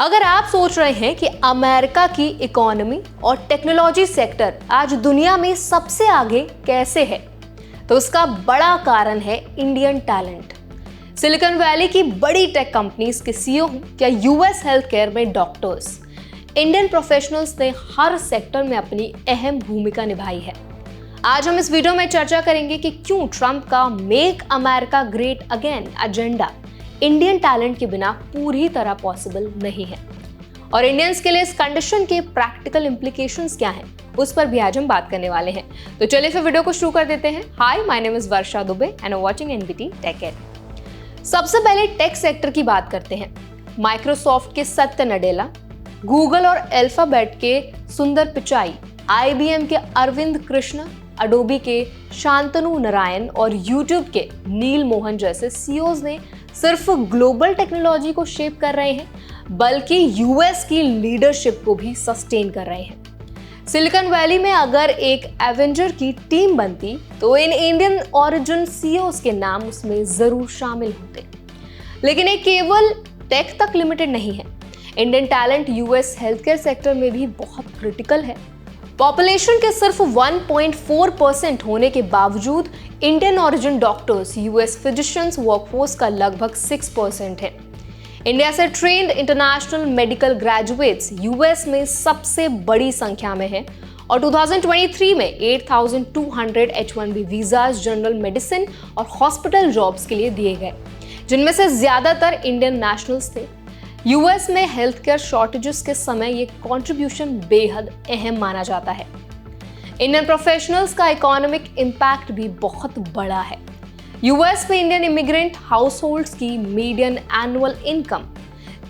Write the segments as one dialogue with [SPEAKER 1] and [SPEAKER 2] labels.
[SPEAKER 1] अगर आप सोच रहे हैं कि अमेरिका की इकोनॉमी और टेक्नोलॉजी सेक्टर आज दुनिया में सबसे आगे कैसे है, तो उसका बड़ा कारण है इंडियन टैलेंट। सिलिकॉन वैली की बड़ी टेक कंपनीज के सीईओ या यूएस हेल्थ केयर में डॉक्टर्स, इंडियन प्रोफेशनल्स ने हर सेक्टर में अपनी अहम भूमिका निभाई है। आज हम इस वीडियो में चर्चा करेंगे कि क्यों ट्रंप का make America great again agenda Indian talent के बिना पूरी तरह पॉसिबल नहीं है, और इंडियंस के लिए इस कंडीशन के प्रैक्टिकल इंप्लीकेशंस क्या हैं, उस पर भी आज हम बात करने वाले हैं। तो चलिए फिर वीडियो को शुरू कर देते हैं। Hi, my name is Varsha Dubey and I watching NBT tech ed. सबसे पहले टेक सेक्टर की बात करते हैं। माइक्रोसॉफ्ट के सत्य नडेला, गूगल और अल्फाबेट के सुंदर पिचाई, IBM के अरविंद कृष्ण, अडोबी के शांतनु नारायण और यूट्यूब के नील मोहन जैसे सीईओज ने सिर्फ ग्लोबल टेक्नोलॉजी को शेप कर रहे हैं, बल्कि यूएस की लीडरशिप को भी सस्टेन कर रहे हैं। सिलिकॉन वैली में अगर एक एवेंजर की टीम बनती तो इन इंडियन ओरिजिन सीईओज के नाम उसमें जरूर शामिल होते। लेकिन ये केवल टेक तक लिमिटेड नहीं है। Indian talent US health care sector में भी बहुत क्रिटिकल है। पॉपुलेशन के सिर्फ 1.4% होने के बावजूद Indian origin doctors US physicians workforce का लगभग 6% है। इंडिया से trend international medical graduates US में सबसे बड़ी संख्या में है, और 2023 में 8,200 H-1B वीजाज जनरल मेडिसिन और हॉस्पिटल जॉब्स के लिए दिए गए, जिनमें से ज्यादातर इंडियन नेशनल्स थे। यूएस में हेल्थ केयर शॉर्टेजेस के समय ये कंट्रीब्यूशन बेहद अहम माना जाता है। इंडियन प्रोफेशनल्स का इकोनॉमिक इम्पैक्ट भी बहुत बड़ा है। यूएस में इंडियन इमिग्रेंट हाउस होल्ड्स की मीडियन एनुअल इनकम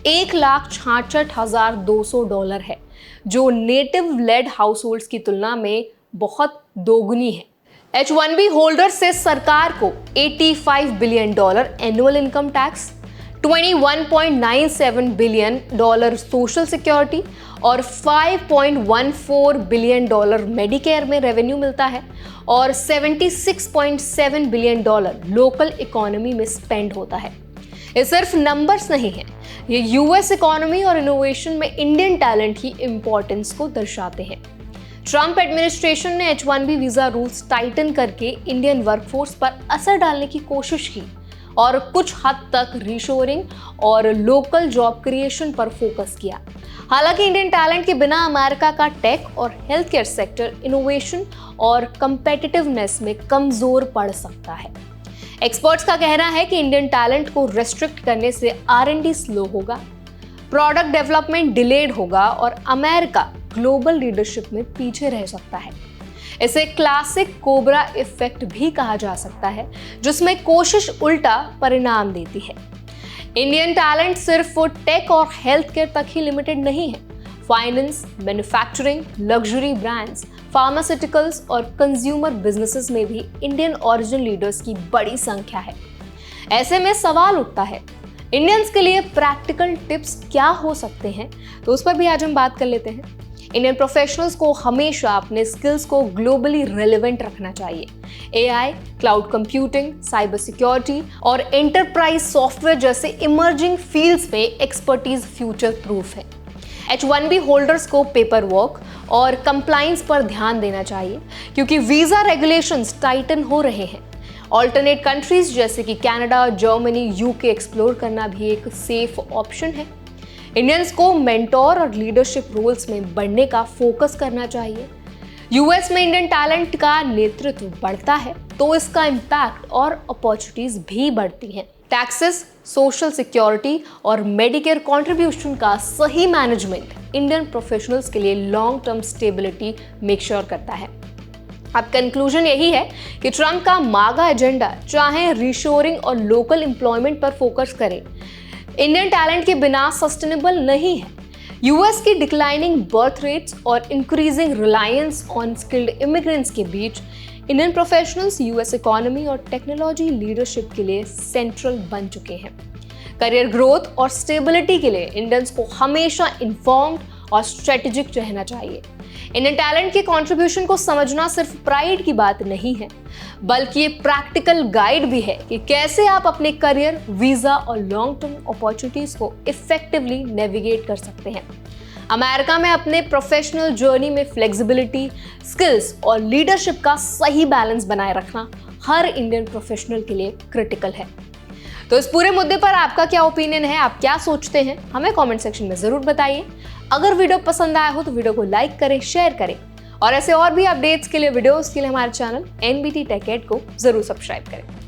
[SPEAKER 1] $1,66,200 है, जो नेटिव लेड हाउस होल्ड्स की तुलना में बहुत दोगुनी है। H-1B होल्डर से सरकार को $85 billion annual income tax, $21.97 billion social security और $5.14 बिलियन मेडिकेयर में रेवेन्यू मिलता है, और $76.7 बिलियन लोकल इकोनॉमी में स्पेंड होता है। ये सिर्फ नंबर्स नहीं है, ये यूएस इकोनॉमी और इनोवेशन में इंडियन टैलेंट की इंपॉर्टेंस को दर्शाते हैं। ट्रंप एडमिनिस्ट्रेशन ने H-1B वीजा रूल्स टाइटन करके इंडियन वर्कफोर्स पर असर डालने की कोशिश की और कुछ हद तक रीशोरिंग और लोकल जॉब क्रिएशन पर फोकस किया। हालांकि इंडियन टैलेंट के बिना अमेरिका का टेक और हेल्थ केयर सेक्टर इनोवेशन और कंपेटिटिवनेस में कमजोर पड़ सकता है। एक्सपर्ट्स का कहना है कि इंडियन टैलेंट को रेस्ट्रिक्ट करने से R&D स्लो होगा, प्रोडक्ट डेवलपमेंट डिलेड होगा और अमेरिका ग्लोबल लीडरशिप में पीछे रह सकता है। इसे क्लासिक कोबरा इफेक्ट भी कहा जा सकता है, जिसमें कोशिश उल्टा परिणाम देती है। इंडियन टैलेंट सिर्फ टेक और हेल्थ केयर तक ही लिमिटेड नहीं है। Finance, manufacturing, luxury brands, pharmaceuticals और कंज्यूमर बिजनेसेस में भी इंडियन ओरिजिन लीडर्स की बड़ी संख्या है। ऐसे में सवाल उठता है, इंडियंस के लिए प्रैक्टिकल टिप्स क्या हो सकते हैं, तो उस पर भी आज हम बात कर लेते हैं। इंडियन प्रोफेशनल्स को हमेशा अपने स्किल्स को ग्लोबली रेलेवेंट रखना चाहिए। AI, cloud computing, cyber security और एंटरप्राइज सॉफ्टवेयर जैसे इमर्जिंग फील्ड्स में एक्सपर्टीज फ्यूचर प्रूफ है। H-1B होल्डर्स को पेपर वर्क और कंप्लायंस पर ध्यान देना चाहिए, क्योंकि वीजा रेगुलेशंस टाइटन हो रहे हैं। ऑल्टरनेट कंट्रीज जैसे कि कनाडा, जर्मनी, UK एक्सप्लोर करना भी एक सेफ ऑप्शन है। इंडियंस को मेंटोर और लीडरशिप रोल्स में बढ़ने का फोकस करना चाहिए। यूएस में इंडियन टैलेंट का नेतृत्व बढ़ता है तो इसका इम्पैक्ट और अपॉर्चुनिटीज भी बढ़ती हैं। टैक्सेस, सोशल सिक्योरिटी और मेडिकेयर कंट्रीब्यूशन का सही मैनेजमेंट इंडियन प्रोफेशनल्स के लिए long term stability make sure करता है। अब कंक्लूजन यही है कि ट्रंप का मागा एजेंडा चाहे रीशोरिंग और लोकल एम्प्लॉयमेंट पर फोकस करे, इंडियन टैलेंट के बिना सस्टेनेबल नहीं है। यूएस की डिक्लाइनिंग बर्थ रेट्स और increasing reliance on skilled immigrants के बीच इंडियन प्रोफेशनल्स यूएस इकोनॉमी और टेक्नोलॉजी लीडरशिप के लिए सेंट्रल बन चुके हैं। करियर ग्रोथ और स्टेबिलिटी के लिए इंडियंस को हमेशा इन्फॉर्म्ड और स्ट्रेटेजिक रहना चाहिए। इंडियन टैलेंट के कंट्रीब्यूशन को समझना सिर्फ प्राइड की बात नहीं है, बल्कि ये प्रैक्टिकल गाइड भी है कि कैसे आप अपने करियर, वीजा और लॉन्ग टर्म अपॉर्चुनिटीज को इफेक्टिवली नेविगेट कर सकते हैं। अमेरिका में अपने प्रोफेशनल जर्नी में फ्लेक्सिबिलिटी, स्किल्स और लीडरशिप का सही बैलेंस बनाए रखना हर इंडियन प्रोफेशनल के लिए क्रिटिकल है। तो इस पूरे मुद्दे पर आपका क्या ओपिनियन है, आप क्या सोचते हैं, हमें कमेंट सेक्शन में जरूर बताइए। अगर वीडियो पसंद आया हो तो वीडियो को लाइक करें, शेयर करें और ऐसे और भी अपडेट्स के लिए, वीडियोस के लिए हमारे चैनल NBT Tech Ed को जरूर सब्सक्राइब करें।